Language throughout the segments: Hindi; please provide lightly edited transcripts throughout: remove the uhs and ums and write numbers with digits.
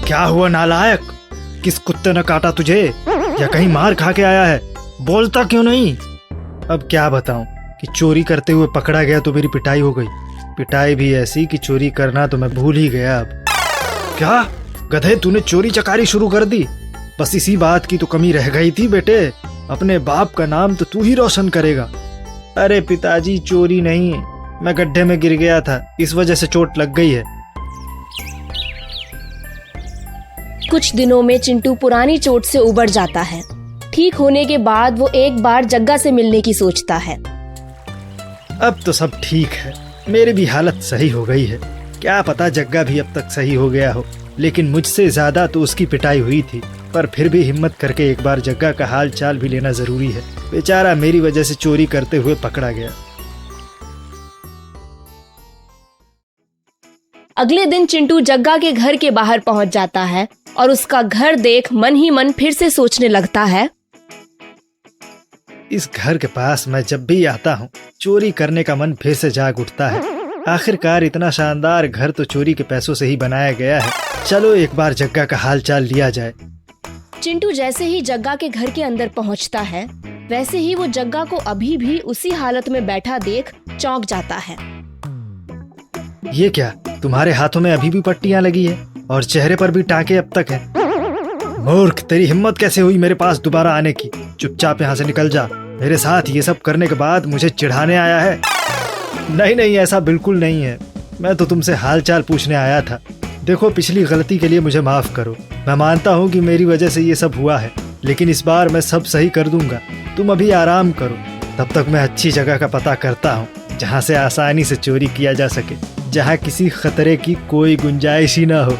क्या हुआ नालायक? किस कुत्ते ने काटा तुझे, या कहीं मार खा के आया है? बोलता क्यों नहीं? अब क्या बताऊं कि चोरी करते हुए पकड़ा गया तो मेरी पिटाई हो गई। पिटाई भी ऐसी कि चोरी करना तो मैं भूल ही गया। अब क्या गधे, तूने चोरी चकारी शुरू कर दी? बस इसी बात की तो कमी रह गई थी बेटे, अपने बाप का नाम तो तू ही रोशन करेगा। अरे पिताजी, चोरी नहीं, मैं गड्ढे में गिर गया था, इस वजह से चोट लग गई है। कुछ दिनों में चिंटू पुरानी चोट से उबर जाता है। ठीक होने के बाद वो एक बार जग्गा से मिलने की सोचता है। अब तो सब ठीक है, मेरी भी हालत सही हो गई है। क्या पता जग्गा भी अब तक सही हो गया हो, लेकिन मुझसे ज्यादा तो उसकी पिटाई हुई थी। पर फिर भी हिम्मत करके एक बार जग्गा का हाल चाल भी लेना जरूरी है। बेचारा मेरी वजह से चोरी करते हुए पकड़ा गया। अगले दिन चिंटू जग्गा के घर के बाहर पहुंच जाता है और उसका घर देख मन ही मन फिर से सोचने लगता है, इस घर के पास मैं जब भी आता हूँ चोरी करने का मन फिर से जाग उठता है। आखिरकार इतना शानदार घर तो चोरी के पैसों से ही बनाया गया है। चलो एक बार जग्गा का हाल चाल लिया जाए। चिंटू जैसे ही जग्गा के घर के अंदर पहुंचता है, वैसे ही वो जग्गा को अभी भी उसी हालत में बैठा देख चौंक जाता है। ये क्या, तुम्हारे हाथों में अभी भी पट्टियां लगी है और चेहरे पर भी टाके अब तक है। मूर्ख, तेरी हिम्मत कैसे हुई मेरे पास दोबारा आने की? चुपचाप यहाँ से निकल जा। मेरे साथ ये सब करने के बाद मुझे चिढ़ाने आया है? नहीं नहीं, ऐसा बिल्कुल नहीं है, मैं तो तुमसे हाल चाल पूछने आया था। देखो, पिछली गलती के लिए मुझे माफ करो। मैं मानता हूँ कि मेरी वजह से ये सब हुआ है, लेकिन इस बार मैं सब सही कर दूंगा। तुम अभी आराम करो, तब तक मैं अच्छी जगह का पता करता हूँ जहाँ से आसानी से चोरी किया जा सके, जहाँ किसी खतरे की कोई गुंजाइश ही ना हो।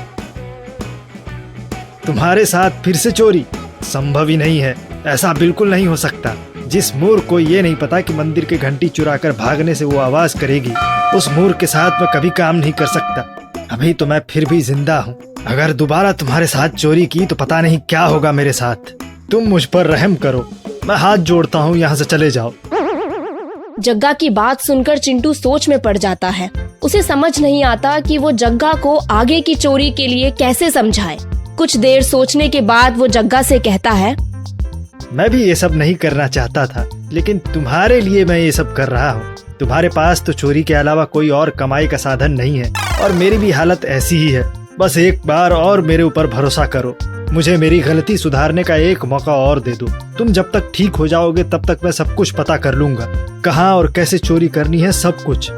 तुम्हारे साथ फिर से चोरी संभव ही नहीं है, ऐसा बिल्कुल नहीं हो सकता। जिस मूर्ख को ये नहीं पता कि मंदिर की घंटी चुराकर भागने से वो आवाज करेगी, उस मूर्ख के साथ मैं कभी काम नहीं कर सकता। अभी तो मैं फिर भी जिंदा हूँ। अगर दोबारा तुम्हारे साथ चोरी की तो पता नहीं क्या होगा मेरे साथ। तुम मुझ पर रहम करो, मैं हाथ जोड़ता हूँ, यहाँ से चले जाओ। जग्गा की बात सुनकर चिंटू सोच में पड़ जाता है। उसे समझ नहीं आता कि वो जग्गा को आगे की चोरी के लिए कैसे समझाए। कुछ देर सोचने के बाद वो जग्गा से कहता है, मैं भी ये सब नहीं करना चाहता था, लेकिन तुम्हारे लिए मैं ये सब कर रहा हूँ। तुम्हारे पास तो चोरी के अलावा कोई और कमाई का साधन नहीं है और मेरी भी हालत ऐसी ही है। बस एक बार और मेरे ऊपर भरोसा करो, मुझे मेरी गलती सुधारने का एक मौका और दे दो। तुम जब तक ठीक हो जाओगे तब तक मैं सब कुछ पता कर लूंगा, कहाँ और कैसे चोरी करनी है सब कुछ।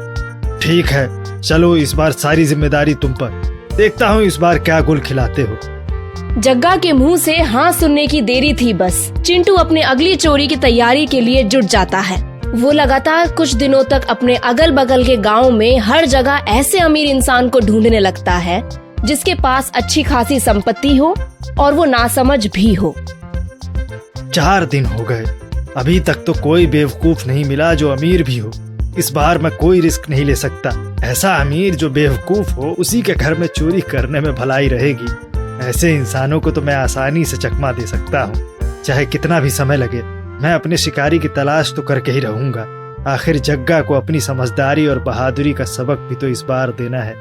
ठीक है, चलो इस बार सारी जिम्मेदारी तुम पर। देखता हूँ इस बार क्या गुल खिलाते हो। जग्गा के मुंह से हाँ सुनने की देरी थी। बस चिंटू अपने अगली चोरी की तैयारी के लिए जुट जाता है। वो लगातार कुछ दिनों तक अपने अगल बगल के गांव में हर जगह ऐसे अमीर इंसान को ढूंढने लगता है जिसके पास अच्छी खासी संपत्ति हो और वो नासमझ भी हो। 4 दिन हो गए, अभी तक तो कोई बेवकूफ नहीं मिला जो अमीर भी हो। इस बार मैं कोई रिस्क नहीं ले सकता। ऐसा अमीर जो बेवकूफ हो, उसी के घर में चोरी करने में भलाई रहेगी। ऐसे इंसानों को तो मैं आसानी से चकमा दे सकता हूँ, चाहे कितना भी समय लगे। मैं अपने शिकारी की तलाश तो करके ही रहूंगा। आखिर जग्गा को अपनी समझदारी और बहादुरी का सबक भी तो इस बार देना है।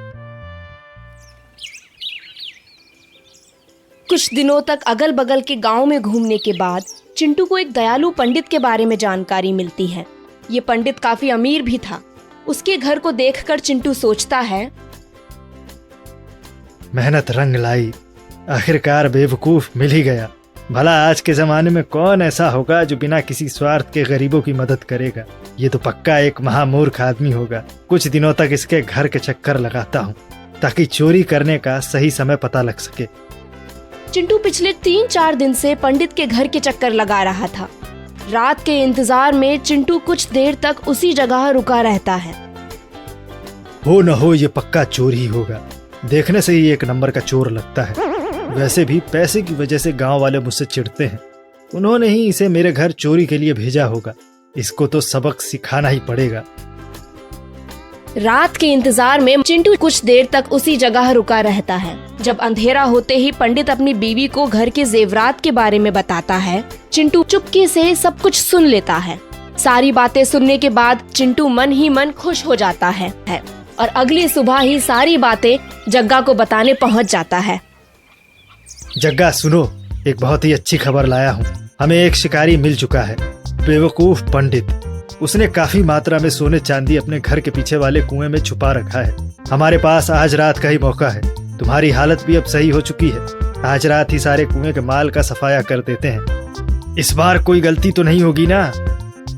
कुछ दिनों तक अगल बगल के गांव में घूमने के बाद चिंटू को एक दयालु पंडित के बारे में जानकारी मिलती है। ये पंडित काफी अमीर भी था। उसके घर को देखकर चिंटू सोचता है, मेहनत रंग लाई, आखिरकार बेवकूफ मिल ही गया। भला आज के जमाने में कौन ऐसा होगा जो बिना किसी स्वार्थ के गरीबों की मदद करेगा। ये तो पक्का एक महामूर्ख आदमी होगा। कुछ दिनों तक इसके घर के चक्कर लगाता हूँ ताकि चोरी करने का सही समय पता लग सके। चिंटू पिछले 3-4 दिन से पंडित के घर के चक्कर लगा रहा था। रात के इंतजार में चिंटू कुछ देर तक उसी जगह रुका रहता है। हो न हो ये पक्का चोर ही होगा। देखने से ही एक नंबर का चोर लगता है। वैसे भी पैसे की वजह से गांव वाले मुझसे चिढ़ते हैं। उन्होंने ही इसे मेरे घर चोरी के लिए भेजा होगा। इसको तो सबक सिखाना ही पड़ेगा। रात के इंतजार में चिंटू कुछ देर तक उसी जगह रुका रहता है। जब अंधेरा होते ही पंडित अपनी बीवी को घर के जेवरात के बारे में बताता है। चिंटू चुपके से सब कुछ सुन लेता है। सारी बातें सुनने के बाद चिंटू मन ही मन खुश हो जाता है और अगली सुबह ही सारी बातें जग्गा को बताने पहुंच जाता है। जग्गा सुनो, एक बहुत ही अच्छी खबर लाया हूँ। हमें एक शिकारी मिल चुका है, बेवकूफ पंडित। उसने काफी मात्रा में सोने चांदी अपने घर के पीछे वाले कुएं में छुपा रखा है। हमारे पास आज रात का ही मौका है। तुम्हारी हालत भी अब सही हो चुकी है। आज रात ही सारे कुएं के माल का सफाया कर देते हैं। इस बार कोई गलती तो नहीं होगी ना?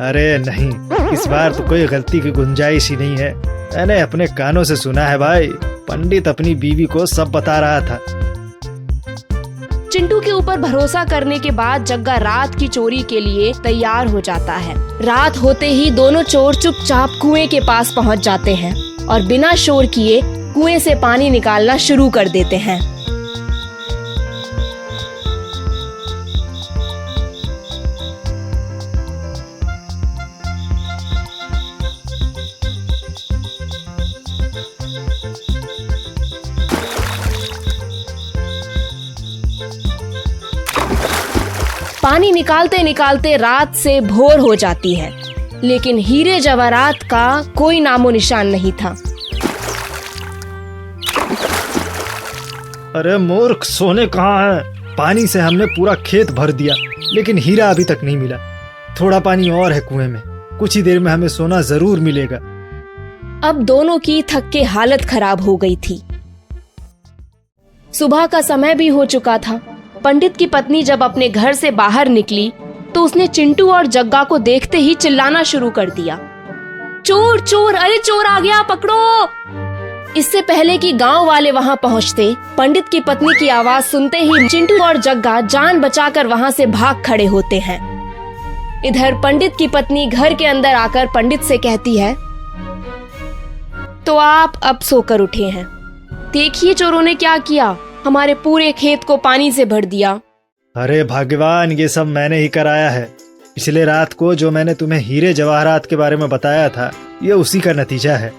अरे नहीं, इस बार तो कोई गलती की गुंजाइश ही नहीं है। मैंने अपने कानों से सुना है भाई, पंडित अपनी बीवी को सब बता रहा था। चिंटू के ऊपर भरोसा करने के बाद जग्गा रात की चोरी के लिए तैयार हो जाता है। रात होते ही दोनों चोर चुपचाप कुएं के पास पहुंच जाते हैं और बिना शोर किए कुएं से पानी निकालना शुरू कर देते हैं। पानी निकालते निकालते रात से भोर हो जाती है, लेकिन हीरे जवाहरात का कोई नामो निशान नहीं था। अरे मूर्ख, सोने कहाँ है? पानी से हमने पूरा खेत भर दिया, लेकिन हीरा अभी तक नहीं मिला। थोड़ा पानी और है कुएं में, कुछ ही देर में हमें सोना जरूर मिलेगा। अब दोनों की थक के हालत खराब हो गई थी। सुबह का समय भी हो चुका था। पंडित की पत्नी जब अपने घर से बाहर निकली तो उसने चिंटू और जग्गा को देखते ही चिल्लाना शुरू कर दिया, चोर चोर, अरे चोर आ गया, पकड़ो। इससे पहले कि गांव वाले वहां पहुंचते, पंडित की पत्नी की आवाज सुनते ही चिंटू और जग्गा जान बचाकर वहां से भाग खड़े होते हैं। इधर पंडित की पत्नी घर के अंदर आकर पंडित से कहती है, तो आप अब सोकर उठे हैं। देखिए चोरों ने क्या किया, हमारे पूरे खेत को पानी से भर दिया। अरे भगवान, ये सब मैंने ही कराया है। पिछले रात को जो मैंने तुम्हें हीरे जवाहरात के बारे में बताया था, ये उसी का नतीजा है।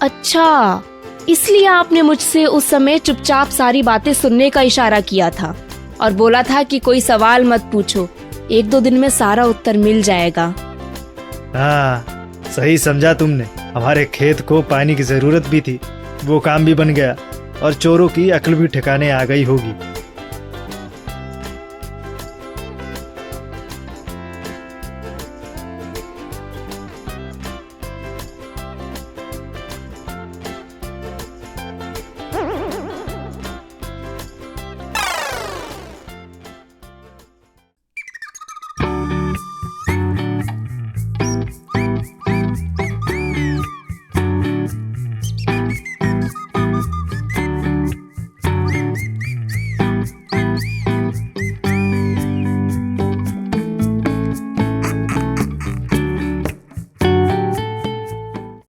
अच्छा, इसलिए आपने मुझसे उस समय चुपचाप सारी बातें सुनने का इशारा किया था और बोला था कि कोई सवाल मत पूछो, 1-2 दिन में सारा उत्तर मिल जाएगा। हाँ, सही समझा तुमने। हमारे खेत को पानी की जरूरत भी थी, वो काम भी बन गया और चोरों की अक्ल भी ठिकाने आ गई होगी।